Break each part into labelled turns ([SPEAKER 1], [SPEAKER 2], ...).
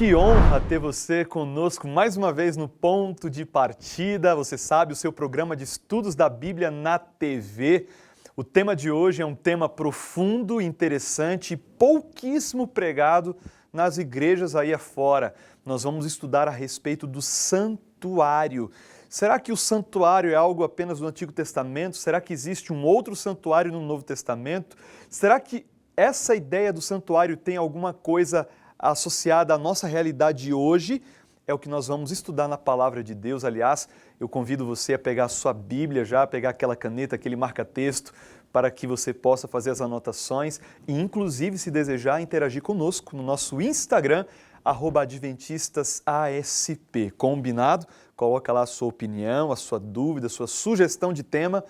[SPEAKER 1] Que honra ter você conosco mais uma vez no Ponto de Partida. Você sabe, o seu programa de estudos da Bíblia na TV. O tema de hoje é um tema profundo, interessante e pouquíssimo pregado nas igrejas aí afora. Nós vamos estudar a respeito do santuário. Será que o santuário é algo apenas do Antigo Testamento? Será que existe um outro santuário no Novo Testamento? Será que essa ideia do santuário tem alguma coisa associada à nossa realidade hoje? É o que nós vamos estudar na Palavra de Deus. Aliás, eu convido você a pegar a sua Bíblia já, pegar aquela caneta, aquele marca-texto, para que você possa fazer as anotações e, inclusive, se desejar, interagir conosco no nosso Instagram, @adventistasasp. Combinado? Coloca lá a sua opinião, a sua dúvida, a sua sugestão de tema.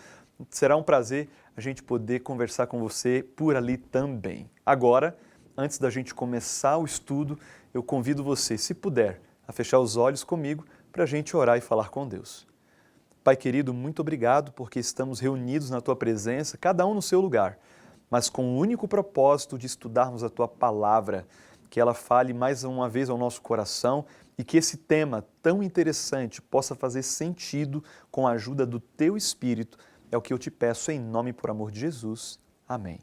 [SPEAKER 1] Será um prazer a gente poder conversar com você por ali também. Agora, antes da gente começar o estudo, eu convido você, se puder, a fechar os olhos comigo para a gente orar e falar com Deus. Pai querido, muito obrigado porque estamos reunidos na Tua presença, cada um no seu lugar, mas com o único propósito de estudarmos a Tua Palavra, que ela fale mais uma vez ao nosso coração e que esse tema tão interessante possa fazer sentido com a ajuda do Teu Espírito. É o que eu te peço em nome e por amor de Jesus. Amém.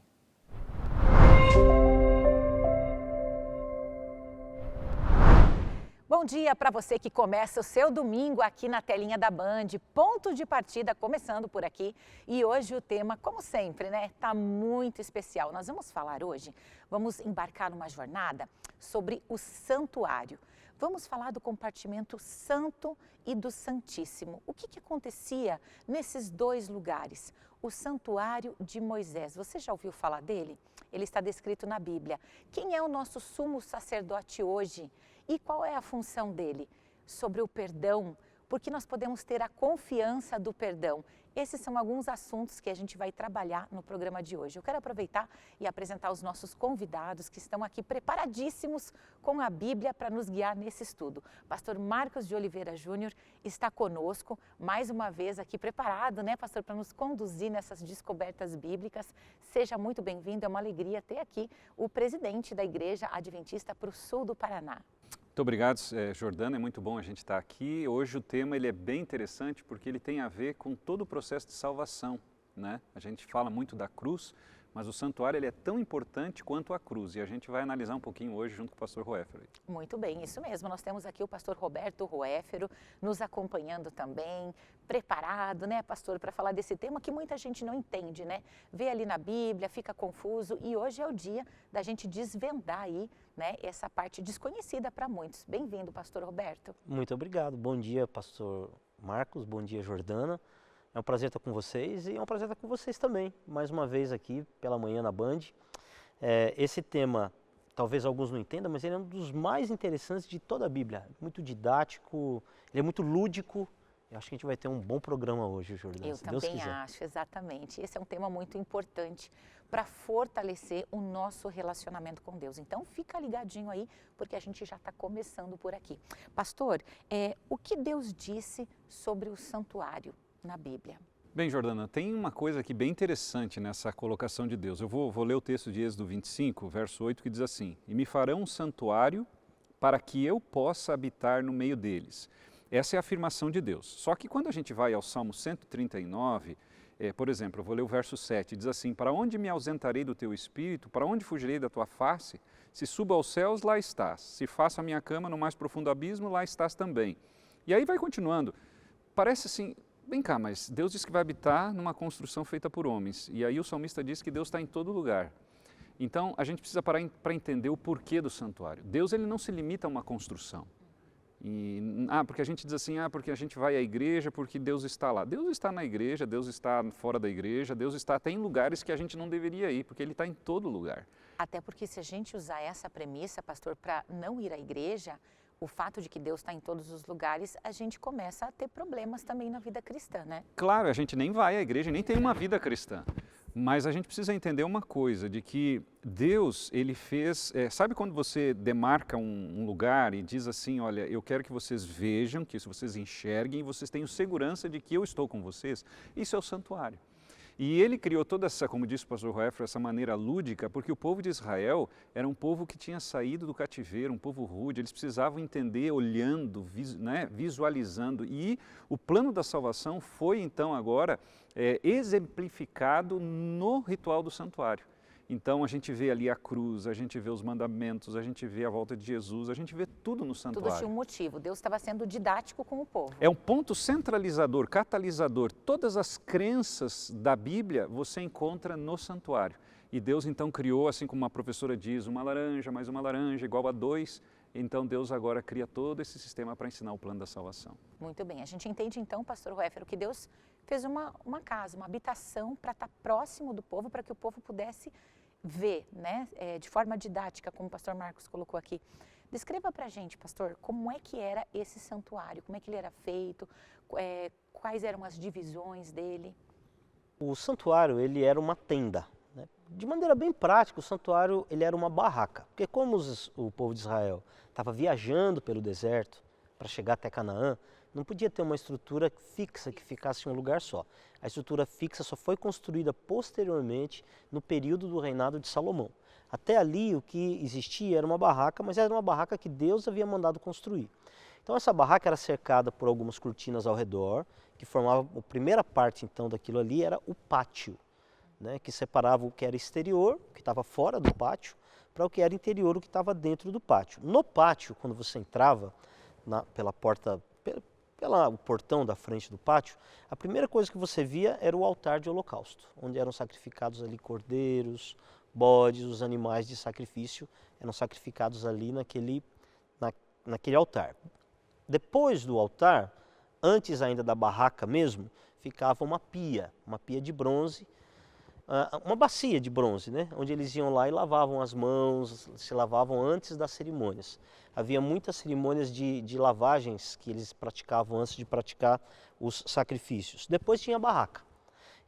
[SPEAKER 2] Bom dia para você que começa o seu domingo aqui na telinha da Band. Ponto de partida começando por aqui. E hoje o tema, como sempre, né, tá muito especial. Nós vamos falar hoje, vamos embarcar numa jornada sobre o santuário. Vamos falar do compartimento santo e do santíssimo. O que acontecia nesses dois lugares? O santuário de Moisés. Você já ouviu falar dele? Ele está descrito na Bíblia. Quem é o nosso sumo sacerdote hoje? E qual é a função dele? Sobre o perdão, porque nós podemos ter a confiança do perdão. Esses são alguns assuntos que a gente vai trabalhar no programa de hoje. Eu quero aproveitar e apresentar os nossos convidados que estão aqui preparadíssimos com a Bíblia para nos guiar nesse estudo. Pastor Marcos de Oliveira Júnior está conosco, mais uma vez aqui preparado, né, pastor, para nos conduzir nessas descobertas bíblicas. Seja muito bem-vindo, é uma alegria ter aqui o presidente da Igreja Adventista para o sul do Paraná.
[SPEAKER 3] Muito obrigado, Jordana, é muito bom a gente estar aqui. Hoje o tema ele é bem interessante porque ele tem a ver com todo o processo de salvação, né? A gente fala muito da cruz, mas o santuário ele é tão importante quanto a cruz e a gente vai analisar um pouquinho hoje junto com o pastor Roéfero.
[SPEAKER 2] Muito bem, isso mesmo. Nós temos aqui o pastor Roberto Roéfero nos acompanhando também, preparado, né, pastor, para falar desse tema que muita gente não entende, né? Vê ali na Bíblia, fica confuso e hoje é o dia da gente desvendar aí, né, essa parte desconhecida para muitos. Bem-vindo, pastor Roberto.
[SPEAKER 4] Muito obrigado. Bom dia, pastor Marcos. Bom dia, Jordana. É um prazer estar com vocês e é um prazer estar com vocês também, mais uma vez aqui pela manhã na Band. Esse tema, talvez alguns não entendam, mas ele é um dos mais interessantes de toda a Bíblia. Muito didático, ele é muito lúdico. Eu acho que a gente vai ter um bom programa hoje, Jordana, se Deus quiser.
[SPEAKER 2] Eu também acho, exatamente. Esse é um tema muito importante para fortalecer o nosso relacionamento com Deus. Então, fica ligadinho aí, porque a gente já está começando por aqui. Pastor, o que Deus disse sobre o santuário na Bíblia?
[SPEAKER 3] Bem, Jordana, tem uma coisa aqui bem interessante nessa colocação de Deus. Eu vou ler o texto de Êxodo 25, verso 8, que diz assim: "E me farão um santuário para que eu possa habitar no meio deles." Essa é a afirmação de Deus. Só que quando a gente vai ao Salmo 139, por exemplo, eu vou ler o verso 7, diz assim: "Para onde me ausentarei do teu espírito? Para onde fugirei da tua face? Se subo aos céus, lá estás. Se faço a minha cama no mais profundo abismo, lá estás também." E aí vai continuando. Parece assim, vem cá, mas Deus diz que vai habitar numa construção feita por homens. E aí o salmista diz que Deus está em todo lugar. Então a gente precisa parar para entender o porquê do santuário. Deus ele não se limita a uma construção. Porque a gente diz assim, porque a gente vai à igreja, porque Deus está lá. Deus está na igreja, Deus está fora da igreja, Deus está até em lugares que a gente não deveria ir, porque Ele está em todo lugar.
[SPEAKER 2] Até porque se a gente usar essa premissa, pastor, para não ir à igreja, o fato de que Deus está em todos os lugares, a gente começa a ter problemas também na vida cristã, né?
[SPEAKER 3] Claro, a gente nem vai à igreja, nem tem uma vida cristã. Mas a gente precisa entender uma coisa, de que Deus, Ele fez... sabe quando você demarca um lugar e diz assim, olha, eu quero que vocês vejam, que vocês enxerguem, e vocês tenham segurança de que eu estou com vocês? Isso é o santuário. E ele criou toda essa, como disse o pastor Roeffer, essa maneira lúdica, porque o povo de Israel era um povo que tinha saído do cativeiro, um povo rude, eles precisavam entender olhando, visualizando. E o plano da salvação foi então agora exemplificado no ritual do santuário. Então a gente vê ali a cruz, a gente vê os mandamentos, a gente vê a volta de Jesus, a gente vê tudo no santuário.
[SPEAKER 2] Tudo tinha um motivo, Deus estava sendo didático com o povo.
[SPEAKER 3] É um ponto centralizador, catalisador. Todas as crenças da Bíblia você encontra no santuário. E Deus então criou, assim como uma professora diz, uma laranja mais uma laranja igual a 2. Então Deus agora cria todo esse sistema para ensinar o plano da salvação.
[SPEAKER 2] Muito bem, a gente entende então, pastor Roeffer, que Deus fez uma casa, uma habitação para estar próximo do povo, para que o povo pudesse ver, né, de forma didática, como o pastor Marcos colocou aqui. Descreva para a gente, pastor, como é que era esse santuário, como é que ele era feito, quais eram as divisões dele?
[SPEAKER 4] O santuário, ele era uma tenda, né? De maneira bem prática, o santuário ele era uma barraca, porque como o povo de Israel estava viajando pelo deserto para chegar até Canaã, não podia ter uma estrutura fixa que ficasse em um lugar só. A estrutura fixa só foi construída posteriormente no período do reinado de Salomão. Até ali o que existia era uma barraca, mas era uma barraca que Deus havia mandado construir. Então essa barraca era cercada por algumas cortinas ao redor, que formavam a primeira parte então daquilo ali era o pátio, né, que separava o que era exterior, o que estava fora do pátio, para o que era interior, o que estava dentro do pátio. No pátio, quando você entrava pela porta, o portão da frente do pátio, a primeira coisa que você via era o altar de holocausto, onde eram sacrificados ali cordeiros, bodes, os animais de sacrifício eram sacrificados ali naquele altar. Depois do altar, antes ainda da barraca mesmo, ficava uma pia de bronze, uma bacia de bronze, né? Onde eles iam lá e lavavam as mãos, se lavavam antes das cerimônias. Havia muitas cerimônias de lavagens que eles praticavam antes de praticar os sacrifícios. Depois tinha a barraca.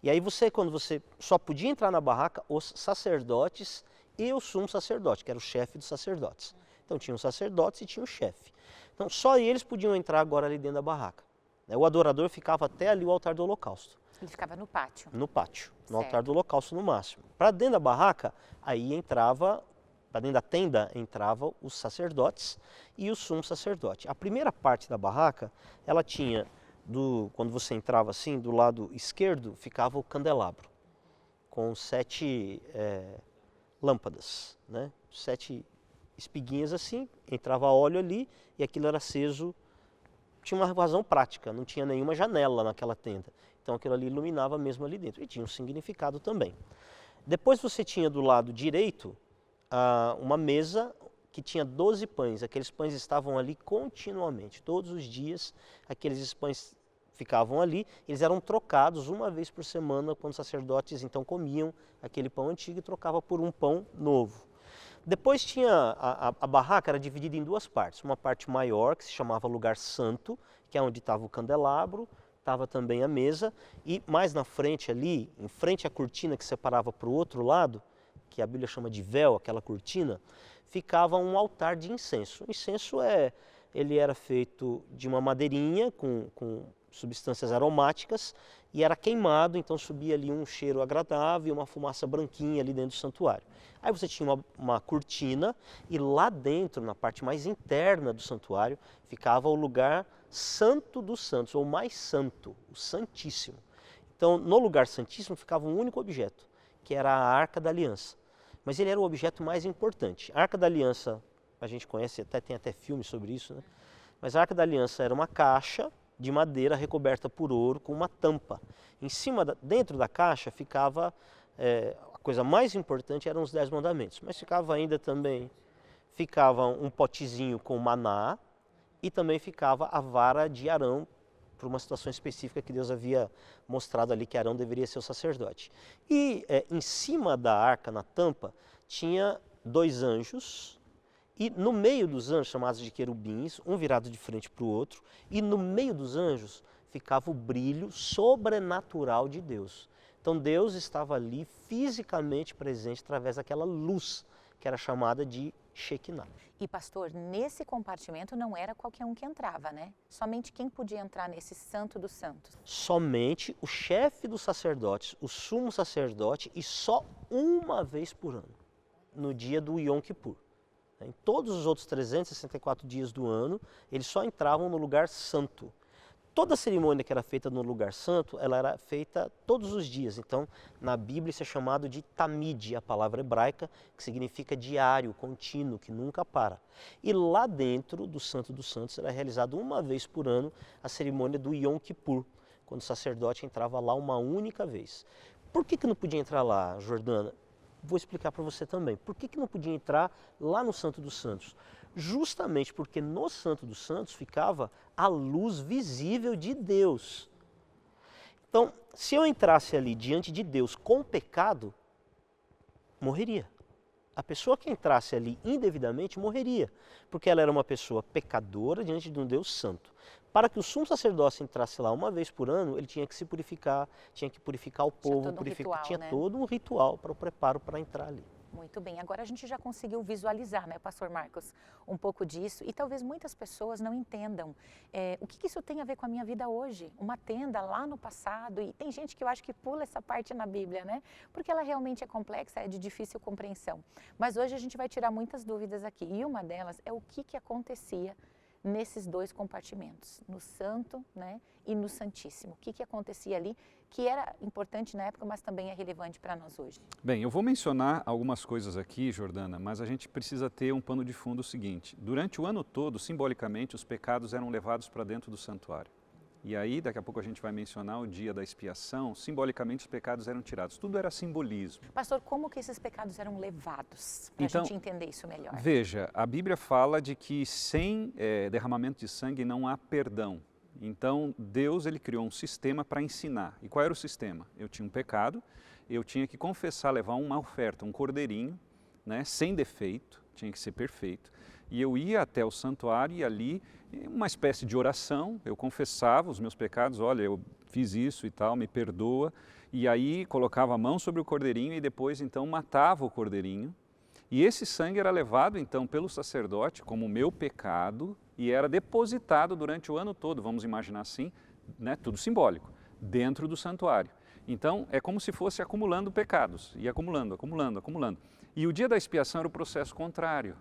[SPEAKER 4] E aí quando você só podia entrar na barraca, os sacerdotes e o sumo sacerdote, que era o chefe dos sacerdotes. Então tinha os sacerdotes e tinha o chefe. Então só eles podiam entrar agora ali dentro da barraca. O adorador ficava até ali o altar do holocausto.
[SPEAKER 2] Ele ficava no pátio.
[SPEAKER 4] No pátio, no
[SPEAKER 2] Certo.
[SPEAKER 4] altar do holocausto no máximo. Para dentro da barraca, aí entrava, para dentro da tenda, entravam os sacerdotes e o sumo sacerdote. A primeira parte da barraca, ela tinha, quando você entrava assim, do lado esquerdo, ficava o candelabro, com 7 lâmpadas, né? 7 espiguinhas assim, entrava óleo ali e aquilo era aceso. Tinha uma razão prática, não tinha nenhuma janela naquela tenda. Então aquilo ali iluminava mesmo ali dentro e tinha um significado também. Depois você tinha do lado direito uma mesa que tinha 12 pães. Aqueles pães estavam ali continuamente, todos os dias aqueles pães ficavam ali. Eles eram trocados uma vez por semana quando os sacerdotes então comiam aquele pão antigo e trocava por um pão novo. Depois tinha a barraca, era dividida em 2 partes. Uma parte maior, que se chamava lugar santo, que é onde estava o candelabro, estava também a mesa, e mais na frente ali, em frente à cortina que separava para o outro lado, que a Bíblia chama de véu, aquela cortina, ficava um altar de incenso. O incenso ele era feito de uma madeirinha com substâncias aromáticas e era queimado, então subia ali um cheiro agradável e uma fumaça branquinha ali dentro do santuário. Aí você tinha uma cortina e lá dentro, na parte mais interna do santuário, ficava o lugar santo dos santos, ou mais santo, o santíssimo. Então, no lugar santíssimo ficava um único objeto, que era a Arca da Aliança. Mas ele era o objeto mais importante. A Arca da Aliança, a gente conhece, tem até filme sobre isso, né? Mas a Arca da Aliança era uma caixa de madeira recoberta por ouro com uma tampa. Dentro da caixa ficava, a coisa mais importante eram os 10 mandamentos, mas ficava um potezinho com maná e também ficava a vara de Arão, por uma situação específica que Deus havia mostrado ali que Arão deveria ser o sacerdote. E em cima da arca, na tampa, tinha 2 anjos, e no meio dos anjos, chamados de querubins, um virado de frente para o outro, e no meio dos anjos ficava o brilho sobrenatural de Deus. Então Deus estava ali fisicamente presente através daquela luz que era chamada de Shekinah.
[SPEAKER 2] E pastor, nesse compartimento não era qualquer um que entrava, né? Somente quem podia entrar nesse santo dos santos?
[SPEAKER 4] Somente o chefe dos sacerdotes, o sumo sacerdote, e só uma vez por ano, no dia do Yom Kippur. Em todos os outros 364 dias do ano, eles só entravam no lugar santo. Toda a cerimônia que era feita no lugar santo, ela era feita todos os dias. Então, na Bíblia isso é chamado de tamid, a palavra hebraica, que significa diário, contínuo, que nunca para. E lá dentro do Santo dos Santos era realizada uma vez por ano a cerimônia do Yom Kippur, quando o sacerdote entrava lá uma única vez. Por que não podia entrar lá, Jordana? Vou explicar para você também. Por que não podia entrar lá no Santo dos Santos? Justamente porque no Santo dos Santos ficava a luz visível de Deus. Então, se eu entrasse ali diante de Deus com pecado, morreria. A pessoa que entrasse ali indevidamente morreria, porque ela era uma pessoa pecadora diante de um Deus santo. Para que o sumo sacerdócio entrasse lá uma vez por ano, ele tinha que se purificar, tinha que purificar o povo, tinha todo um ritual para o preparo para entrar ali.
[SPEAKER 2] Muito bem, agora a gente já conseguiu visualizar, né, pastor Marcos, um pouco disso e talvez muitas pessoas não entendam o que isso tem a ver com a minha vida hoje. Uma tenda lá no passado, e tem gente que eu acho que pula essa parte na Bíblia, né, porque ela realmente é complexa, é de difícil compreensão. Mas hoje a gente vai tirar muitas dúvidas aqui e uma delas é o que acontecia nesses dois compartimentos, no Santo, né, e no Santíssimo. O que acontecia ali, que era importante na época, mas também é relevante para nós hoje?
[SPEAKER 3] Bem, eu vou mencionar algumas coisas aqui, Jordana, mas a gente precisa ter um pano de fundo seguinte. Durante o ano todo, simbolicamente, os pecados eram levados para dentro do santuário. E aí, daqui a pouco a gente vai mencionar o dia da expiação, simbolicamente os pecados eram tirados. Tudo era simbolismo.
[SPEAKER 2] Pastor, como que esses pecados eram levados? Para a gente entender isso melhor.
[SPEAKER 3] Veja, a Bíblia fala de que sem derramamento de sangue não há perdão. Então, Deus ele criou um sistema para ensinar. E qual era o sistema? Eu tinha um pecado, eu tinha que confessar, levar uma oferta, um cordeirinho, né, sem defeito, tinha que ser perfeito. E eu ia até o santuário e ali, uma espécie de oração, eu confessava os meus pecados, olha, eu fiz isso e tal, me perdoa. E aí colocava a mão sobre o cordeirinho e depois então matava o cordeirinho. E esse sangue era levado então pelo sacerdote como o meu pecado e era depositado durante o ano todo, vamos imaginar assim, né, tudo simbólico, dentro do santuário. Então é como se fosse acumulando pecados, e acumulando, acumulando, acumulando. E o dia da expiação era o processo contrário.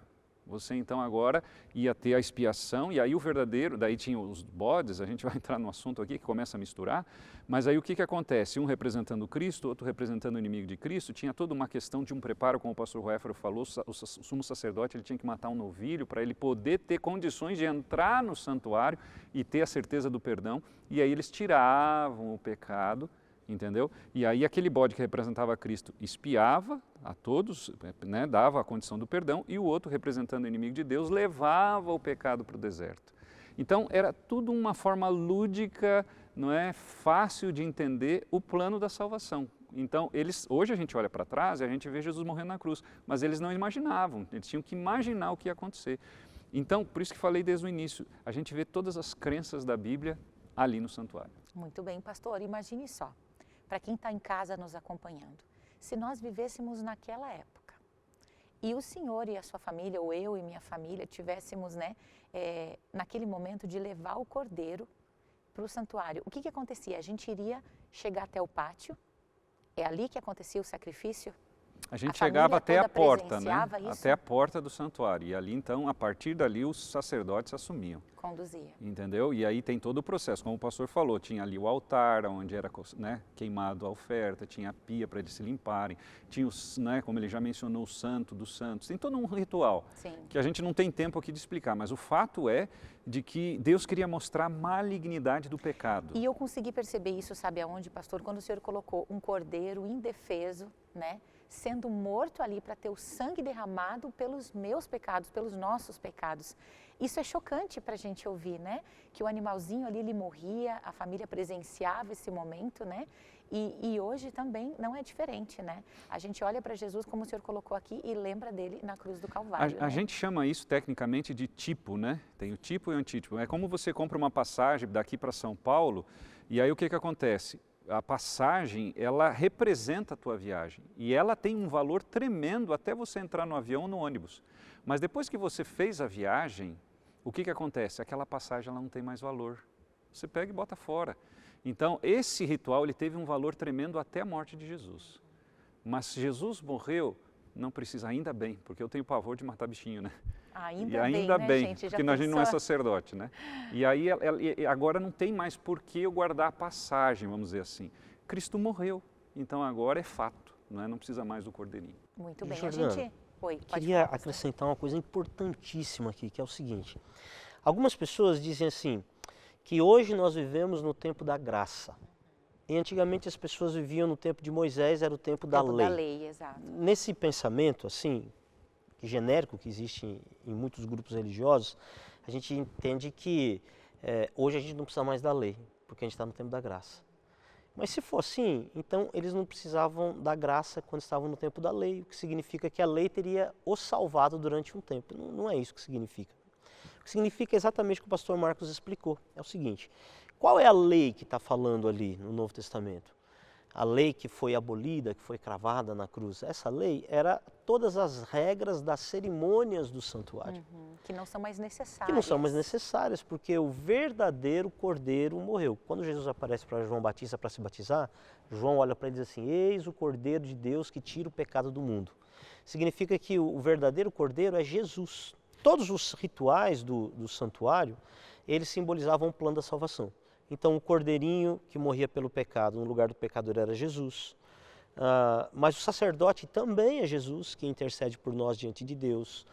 [SPEAKER 3] Você então agora ia ter a expiação e aí o verdadeiro, daí tinha os bodes, a gente vai entrar no assunto aqui que começa a misturar, mas aí o que acontece? Um representando Cristo, outro representando o inimigo de Cristo, tinha toda uma questão de um preparo, como o pastor Roéfero falou, o sumo sacerdote ele tinha que matar um novilho para ele poder ter condições de entrar no santuário e ter a certeza do perdão, e aí eles tiravam o pecado, entendeu? E aí aquele bode que representava Cristo expiava a todos, né, dava a condição do perdão, e o outro, representando o inimigo de Deus, levava o pecado para o deserto. Então era tudo uma forma lúdica, não é fácil de entender o plano da salvação. Então hoje a gente olha para trás e a gente vê Jesus morrendo na cruz, mas eles não imaginavam, eles tinham que imaginar o que ia acontecer. Então, por isso que falei desde o início, a gente vê todas as crenças da Bíblia ali no santuário.
[SPEAKER 2] Muito bem, pastor, imagine só. Para quem está em casa nos acompanhando, se nós vivêssemos naquela época e o senhor e a sua família, ou eu e minha família, tivéssemos, né, naquele momento de levar o cordeiro para o santuário, o que acontecia? A gente iria chegar até o pátio, é ali que acontecia o sacrifício?
[SPEAKER 3] A gente chegava até a porta, né?
[SPEAKER 2] Isso?
[SPEAKER 3] Até a porta do santuário. E ali, então, a partir dali, os sacerdotes assumiam.
[SPEAKER 2] Conduzia.
[SPEAKER 3] Entendeu? E aí tem todo o processo. Como o pastor falou, tinha ali o altar, onde era, né, queimado a oferta, tinha a pia para eles se limparem, tinha, né, como ele já mencionou, o santo dos santos. Tem todo um ritual.
[SPEAKER 2] Sim.
[SPEAKER 3] Que a gente não tem tempo aqui de explicar, mas o fato é de que Deus queria mostrar a malignidade do pecado.
[SPEAKER 2] E eu consegui perceber isso, sabe aonde, pastor? Quando o senhor colocou um cordeiro indefeso, né, sendo morto ali para ter o sangue derramado pelos meus pecados, pelos nossos pecados. Isso é chocante para a gente ouvir, né? Que o animalzinho ali, ele morria, a família presenciava esse momento, né? E hoje também não é diferente, né? A gente olha para Jesus, como o senhor colocou aqui, e lembra dele na cruz do Calvário.
[SPEAKER 3] A gente chama isso tecnicamente de tipo, né? Tem o tipo e o antítipo. É como você compra uma passagem daqui para São Paulo, e aí o que acontece? a passagem, ela representa a tua viagem e ela tem um valor tremendo até você entrar no avião ou no ônibus. Mas depois que você fez a viagem, o que acontece? Aquela passagem ela não tem mais valor. Você pega e bota fora. Então, esse ritual ele teve um valor tremendo até a morte de Jesus. Mas se Jesus morreu, não precisa, ainda bem, porque eu tenho pavor de matar bichinho, né?
[SPEAKER 2] Ainda
[SPEAKER 3] bem,
[SPEAKER 2] gente?
[SPEAKER 3] Porque a gente não é sacerdote, né? E aí, agora não tem mais por que eu guardar a passagem, vamos dizer assim. Cristo morreu, então agora é fato, não é? Não precisa mais do cordeirinho.
[SPEAKER 2] Muito bem,
[SPEAKER 4] Jordana,
[SPEAKER 2] Oi, pode
[SPEAKER 4] queria
[SPEAKER 2] falar,
[SPEAKER 4] acrescentar uma coisa importantíssima aqui, que é o seguinte. Algumas pessoas dizem assim, que hoje nós vivemos no tempo da graça. E antigamente as pessoas viviam no tempo de Moisés, era o tempo da lei.
[SPEAKER 2] Da lei, exato.
[SPEAKER 4] Nesse pensamento, assim, genérico que existe em muitos grupos religiosos, a gente entende que hoje a gente não precisa mais da lei, porque a gente está no tempo da graça. Mas se for assim, então eles não precisavam da graça quando estavam no tempo da lei, o que significa que a lei teria os salvado durante um tempo. Não é isso que significa. O que significa exatamente o que o pastor Marcos explicou. É o seguinte, qual é a lei que está falando ali no Novo Testamento? A lei que foi abolida, que foi cravada na cruz, essa lei era todas as regras das cerimônias do santuário.
[SPEAKER 2] Que não são mais necessárias.
[SPEAKER 4] Que não são mais necessárias, porque o verdadeiro cordeiro morreu. Quando Jesus aparece para João Batista para se batizar, João olha para ele e diz assim, eis o cordeiro de Deus que tira o pecado do mundo. Significa que o verdadeiro cordeiro é Jesus. Todos os rituais do santuário, eles simbolizavam o plano da salvação. Então, o cordeirinho que morria pelo pecado, no lugar do pecador, era Jesus. Mas o sacerdote também é Jesus, que intercede por nós diante de Deus.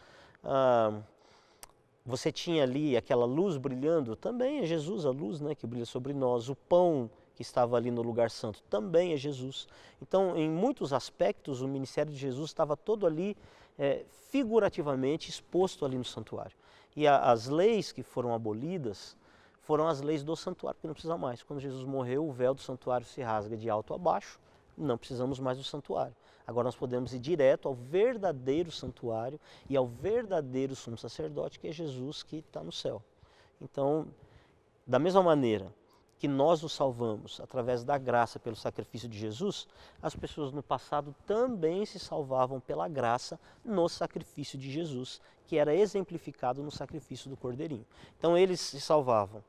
[SPEAKER 4] Você tinha ali aquela luz brilhando, também é Jesus, a luz, né, que brilha sobre nós. O pão que estava ali no lugar santo, também é Jesus. Então, em muitos aspectos, o ministério de Jesus estava todo ali, figurativamente, exposto ali no santuário. E as leis que foram abolidas, foram as leis do santuário, que não precisa mais. Quando Jesus morreu, o véu do santuário se rasga de alto a baixo, não precisamos mais do santuário. Agora nós podemos ir direto ao verdadeiro santuário e ao verdadeiro sumo sacerdote, que é Jesus, que está no céu. Então, da mesma maneira que nós nos salvamos através da graça pelo sacrifício de Jesus, as pessoas no passado também se salvavam pela graça no sacrifício de Jesus, que era exemplificado no sacrifício do cordeirinho. Então eles se salvavam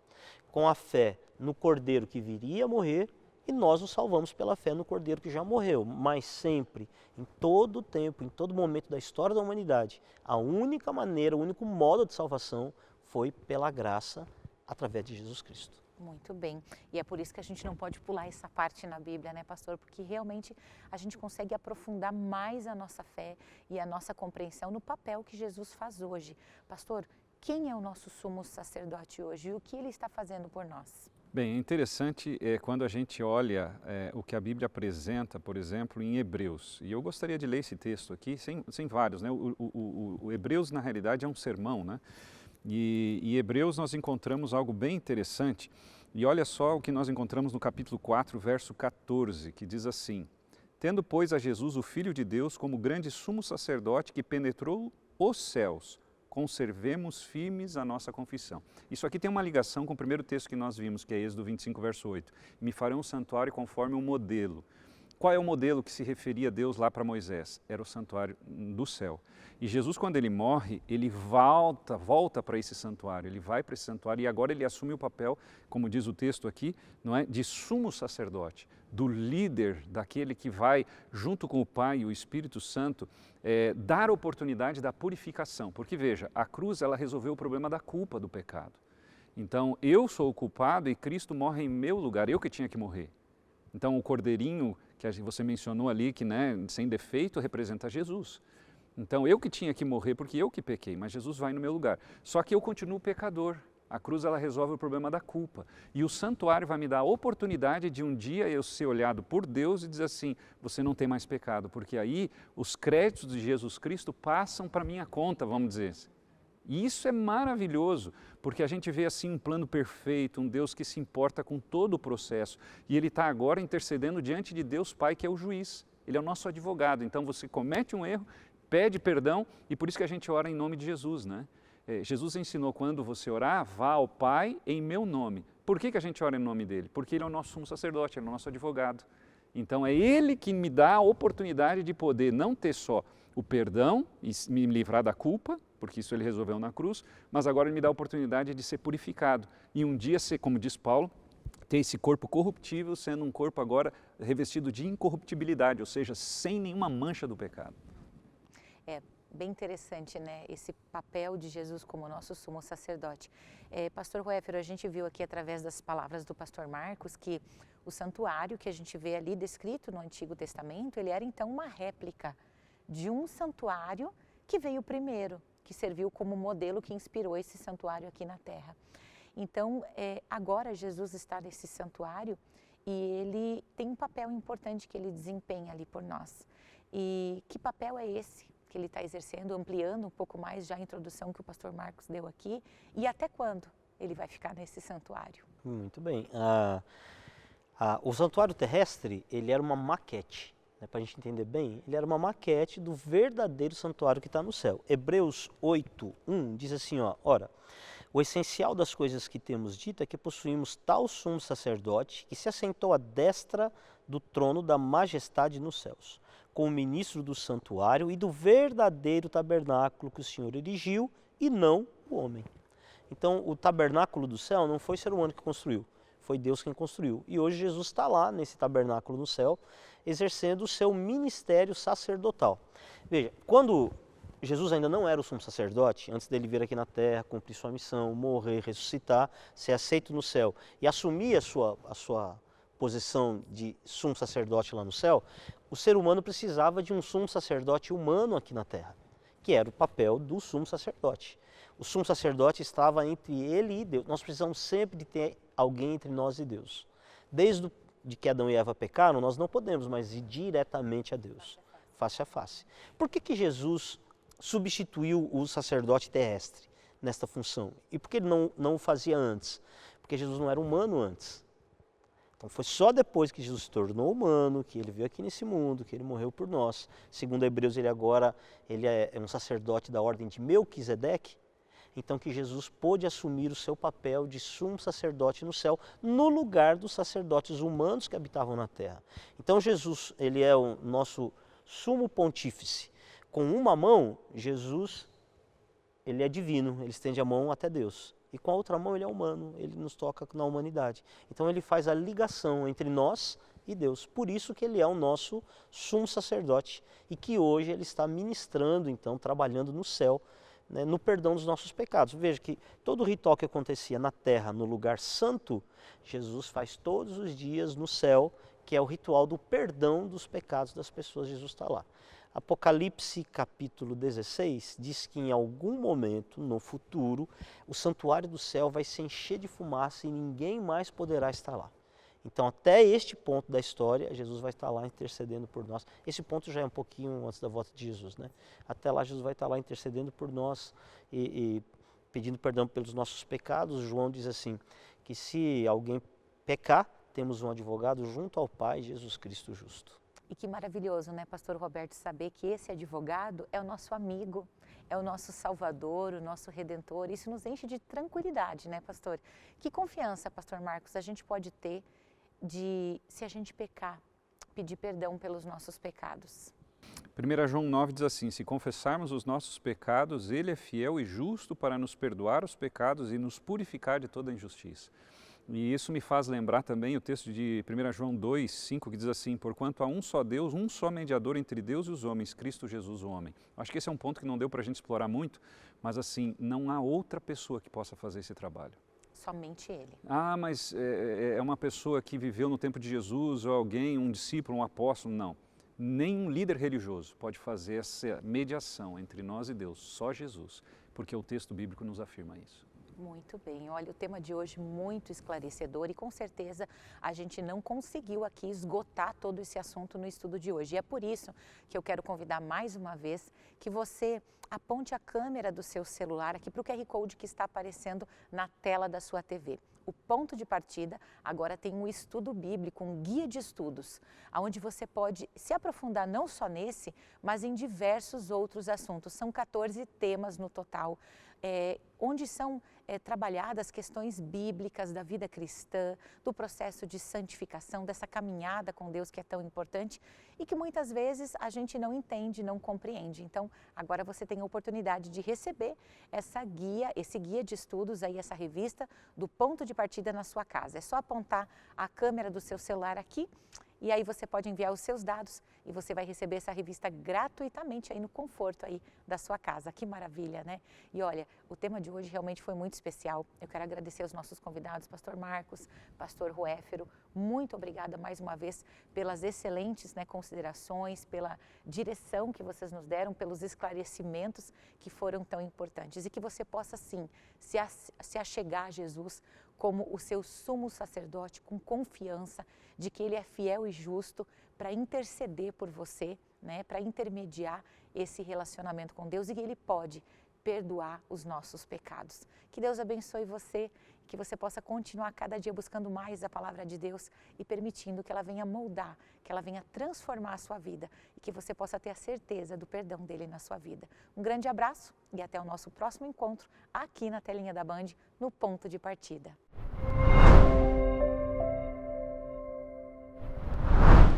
[SPEAKER 4] com a fé no cordeiro que viria a morrer, e nós nos salvamos pela fé no cordeiro que já morreu. Mas sempre, em todo tempo, em todo momento da história da humanidade, a única maneira, o único modo de salvação foi pela graça através de Jesus Cristo.
[SPEAKER 2] Muito bem. E é por isso que a gente não pode pular essa parte na Bíblia, né, pastor? Porque realmente a gente consegue aprofundar mais a nossa fé e a nossa compreensão no papel que Jesus faz hoje. Pastor, quem é o nosso sumo sacerdote hoje e o que ele está fazendo por nós?
[SPEAKER 3] Bem, é interessante quando a gente olha o que a Bíblia apresenta, por exemplo, em Hebreus. E eu gostaria de ler esse texto aqui, sem vários, né? O Hebreus, na realidade, é um sermão, né? E em Hebreus nós encontramos algo bem interessante. E olha só o que nós encontramos no capítulo 4, verso 14, que diz assim: tendo, pois, a Jesus, o Filho de Deus, como grande sumo sacerdote que penetrou os céus, conservemos firmes a nossa confissão. Isso aqui tem uma ligação com o primeiro texto que nós vimos, que é Êxodo 25, verso 8. Me farão um santuário conforme um modelo. Qual é o modelo que se referia a Deus lá para Moisés? Era o santuário do céu. E Jesus, quando ele morre, ele volta para esse santuário, ele vai para esse santuário e agora ele assume o papel, como diz o texto aqui, não é, de sumo sacerdote, do líder, daquele que vai, junto com o Pai e o Espírito Santo, dar oportunidade da purificação. Porque veja, a cruz ela resolveu o problema da culpa do pecado. Então, eu sou o culpado e Cristo morre em meu lugar, eu que tinha que morrer. Então, o cordeirinho que você mencionou ali, que sem defeito, representa Jesus. Então, eu que tinha que morrer porque eu que pequei, mas Jesus vai no meu lugar. Só que eu continuo pecador. A cruz ela resolve o problema da culpa. E o santuário vai me dar a oportunidade de um dia eu ser olhado por Deus e dizer assim, você não tem mais pecado, porque aí os créditos de Jesus Cristo passam para minha conta, vamos dizer assim. E isso é maravilhoso, porque a gente vê assim um plano perfeito, um Deus que se importa com todo o processo. E Ele está agora intercedendo diante de Deus Pai, que é o juiz. Ele é o nosso advogado. Então você comete um erro, pede perdão, e por isso que a gente ora em nome de Jesus, né? Jesus ensinou, quando você orar, vá ao Pai em meu nome. Por que a gente ora em nome dele? Porque ele é o nosso sumo sacerdote, ele é o nosso advogado. Então é ele que me dá a oportunidade de poder não ter só o perdão e me livrar da culpa, porque isso ele resolveu na cruz, mas agora ele me dá a oportunidade de ser purificado. E um dia ser, como diz Paulo, ter esse corpo corruptível sendo um corpo agora revestido de incorruptibilidade, ou seja, sem nenhuma mancha do pecado.
[SPEAKER 2] É bem interessante, né, esse papel de Jesus como nosso sumo sacerdote. Pastor Roéfero, a gente viu aqui através das palavras do pastor Marcos que o santuário que a gente vê ali descrito no Antigo Testamento, ele era então uma réplica de um santuário que veio primeiro, que serviu como modelo que inspirou esse santuário aqui na Terra. Então, agora Jesus está nesse santuário e ele tem um papel importante que ele desempenha ali por nós. E que papel é esse que ele está exercendo, ampliando um pouco mais já a introdução que o pastor Marcos deu aqui? E até quando ele vai ficar nesse santuário?
[SPEAKER 4] Muito bem. O santuário terrestre, ele era uma maquete. Para a gente entender bem, ele era uma maquete do verdadeiro santuário que está no céu. Hebreus 8:1 diz assim, ora, o essencial das coisas que temos dito é que possuímos tal sumo sacerdote que se assentou à destra do trono da majestade nos céus, como ministro do santuário e do verdadeiro tabernáculo que o Senhor erigiu e não o homem. Então, o tabernáculo do céu não foi o ser humano que construiu, foi Deus quem construiu. E hoje Jesus está lá nesse tabernáculo no céu, exercendo o seu ministério sacerdotal. Veja, quando Jesus ainda não era o sumo sacerdote, antes dele vir aqui na terra, cumprir sua missão, morrer, ressuscitar, ser aceito no céu e assumir a sua posição de sumo sacerdote lá no céu, o ser humano precisava de um sumo sacerdote humano aqui na terra, que era o papel do sumo sacerdote. O sumo sacerdote estava entre ele e Deus. Nós precisamos sempre de ter alguém entre nós e Deus. Desde que Adão e Eva pecaram, nós não podemos mais ir diretamente a Deus, face a face. Por que Jesus substituiu o sacerdote terrestre nesta função? E por que ele não o fazia antes? Porque Jesus não era humano antes. Então foi só depois que Jesus se tornou humano, que ele veio aqui nesse mundo, que ele morreu por nós. Segundo Hebreus, ele é um sacerdote da ordem de Melquisedeque. Então que Jesus pôde assumir o seu papel de sumo sacerdote no céu, no lugar dos sacerdotes humanos que habitavam na terra. Então Jesus, ele é o nosso sumo pontífice. Com uma mão, Jesus, ele é divino, ele estende a mão até Deus. E com a outra mão ele é humano, ele nos toca na humanidade. Então ele faz a ligação entre nós e Deus. Por isso que ele é o nosso sumo sacerdote e que hoje ele está ministrando, então, trabalhando no céu, né, no perdão dos nossos pecados. Veja que todo o ritual que acontecia na terra, no lugar santo, Jesus faz todos os dias no céu, que é o ritual do perdão dos pecados das pessoas. Jesus está lá. Apocalipse capítulo 16 diz que em algum momento, no futuro, o santuário do céu vai se encher de fumaça e ninguém mais poderá estar lá. Então, até este ponto da história, Jesus vai estar lá intercedendo por nós. Esse ponto já é um pouquinho antes da volta de Jesus, né? Até lá, Jesus vai estar lá intercedendo por nós e pedindo perdão pelos nossos pecados. João diz assim, que se alguém pecar, temos um advogado junto ao Pai, Jesus Cristo justo.
[SPEAKER 2] E que maravilhoso, né, pastor Roberto, saber que esse advogado é o nosso amigo, é o nosso salvador, o nosso redentor. Isso nos enche de tranquilidade, né, pastor? Que confiança, pastor Marcos, a gente pode ter de, se a gente pecar, pedir perdão pelos nossos pecados?
[SPEAKER 3] 1 João 9 diz assim, se confessarmos os nossos pecados, ele é fiel e justo para nos perdoar os pecados e nos purificar de toda injustiça. E isso me faz lembrar também o texto de 1 João 2:5, que diz assim, porquanto há um só Deus, um só mediador entre Deus e os homens, Cristo Jesus o homem. Acho que esse é um ponto que não deu para a gente explorar muito, mas assim, não há outra pessoa que possa fazer esse trabalho.
[SPEAKER 2] Somente Ele.
[SPEAKER 3] Ah, mas é uma pessoa que viveu no tempo de Jesus, ou alguém, um discípulo, um apóstolo, não. Nenhum líder religioso pode fazer essa mediação entre nós e Deus, só Jesus, porque o texto bíblico nos afirma isso.
[SPEAKER 2] Muito bem, olha, o tema de hoje muito esclarecedor e com certeza a gente não conseguiu aqui esgotar todo esse assunto no estudo de hoje. E é por isso que eu quero convidar mais uma vez que você aponte a câmera do seu celular aqui para o QR Code que está aparecendo na tela da sua TV. o Ponto de Partida agora tem um estudo bíblico, um guia de estudos, onde você pode se aprofundar não só nesse, mas em diversos outros assuntos. São 14 temas no total, onde são trabalhadas questões bíblicas da vida cristã, do processo de santificação, dessa caminhada com Deus que é tão importante e que muitas vezes a gente não entende, não compreende. Então, agora você tem a oportunidade de receber esse guia de estudos, aí, essa revista do Ponto de Partida na sua casa. É só apontar a câmera do seu celular aqui e aí você pode enviar os seus dados e você vai receber essa revista gratuitamente aí no conforto aí da sua casa. Que maravilha, né? E olha, o tema de hoje realmente foi muito especial. Eu quero agradecer aos nossos convidados, Pastor Marcos, Pastor Ruéfero. Muito obrigada mais uma vez pelas excelentes, né, considerações, pela direção que vocês nos deram, pelos esclarecimentos que foram tão importantes. E que você possa, sim, se achegar a Jesus como o seu sumo sacerdote, com confiança de que Ele é fiel e justo para interceder por você, né, para intermediar esse relacionamento com Deus e que Ele pode perdoar os nossos pecados. Que Deus abençoe você, que você possa continuar cada dia buscando mais a palavra de Deus e permitindo que ela venha moldar, que ela venha transformar a sua vida e que você possa ter a certeza do perdão dele na sua vida. Um grande abraço e até o nosso próximo encontro aqui na telinha da Band, no Ponto de Partida.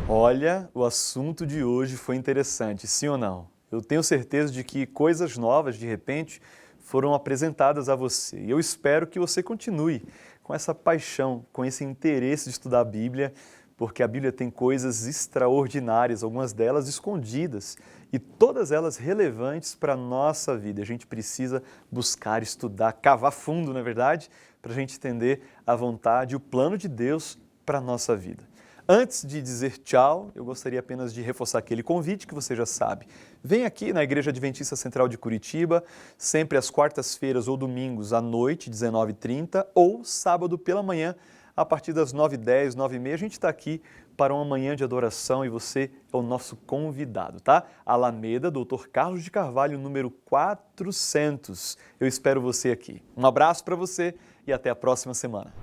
[SPEAKER 1] Olha, o assunto de hoje foi interessante, sim ou não? Eu tenho certeza de que coisas novas, de repente, foram apresentadas a você. E eu espero que você continue com essa paixão, com esse interesse de estudar a Bíblia, porque a Bíblia tem coisas extraordinárias, algumas delas escondidas, e todas elas relevantes para a nossa vida. A gente precisa buscar, estudar, cavar fundo, não é verdade? Para a gente entender a vontade e o plano de Deus para a nossa vida. Antes de dizer tchau, eu gostaria apenas de reforçar aquele convite que você já sabe. Vem aqui na Igreja Adventista Central de Curitiba, sempre às quartas-feiras ou domingos à noite, 19h30, ou sábado pela manhã, a partir das 9h10, 9h30. A gente está aqui para uma manhã de adoração e você é o nosso convidado, tá? Alameda, Dr. Carlos de Carvalho, número 400. Eu espero você aqui. Um abraço para você e até a próxima semana.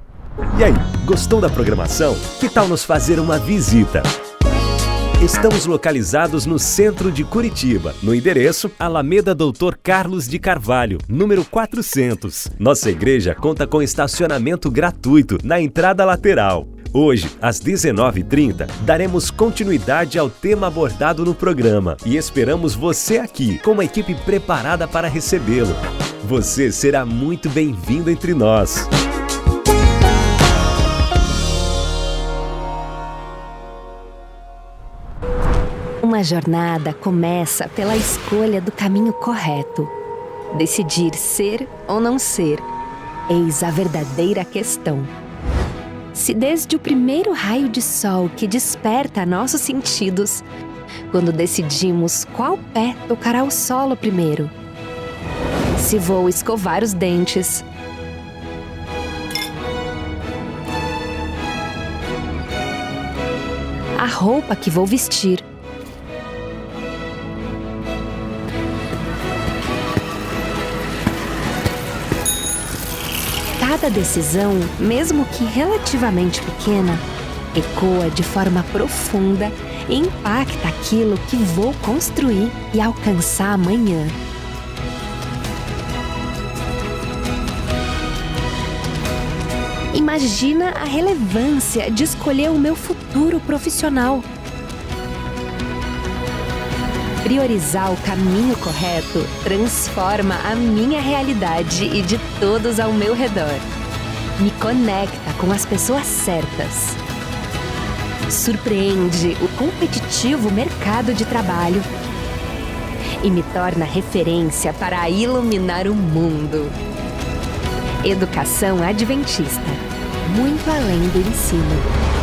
[SPEAKER 5] E aí, gostou da programação? Que tal nos fazer uma visita? Estamos localizados no centro de Curitiba, no endereço Alameda Dr. Carlos de Carvalho, número 400. Nossa igreja conta com estacionamento gratuito na entrada lateral. Hoje, às 19h30, daremos continuidade ao tema abordado no programa e esperamos você aqui, com uma equipe preparada para recebê-lo. Você será muito bem-vindo entre nós.
[SPEAKER 6] Uma jornada começa pela escolha do caminho correto. Decidir ser ou não ser, eis a verdadeira questão. Se desde o primeiro raio de sol que desperta nossos sentidos, quando decidimos qual pé tocará o solo primeiro, se vou escovar os dentes, a roupa que vou vestir, cada decisão, mesmo que relativamente pequena, ecoa de forma profunda e impacta aquilo que vou construir e alcançar amanhã. Imagina a relevância de escolher o meu futuro profissional. Priorizar o caminho correto transforma a minha realidade e de todos ao meu redor. Me conecta com as pessoas certas. Surpreende o competitivo mercado de trabalho e me torna referência para iluminar o mundo. Educação Adventista, muito além do ensino.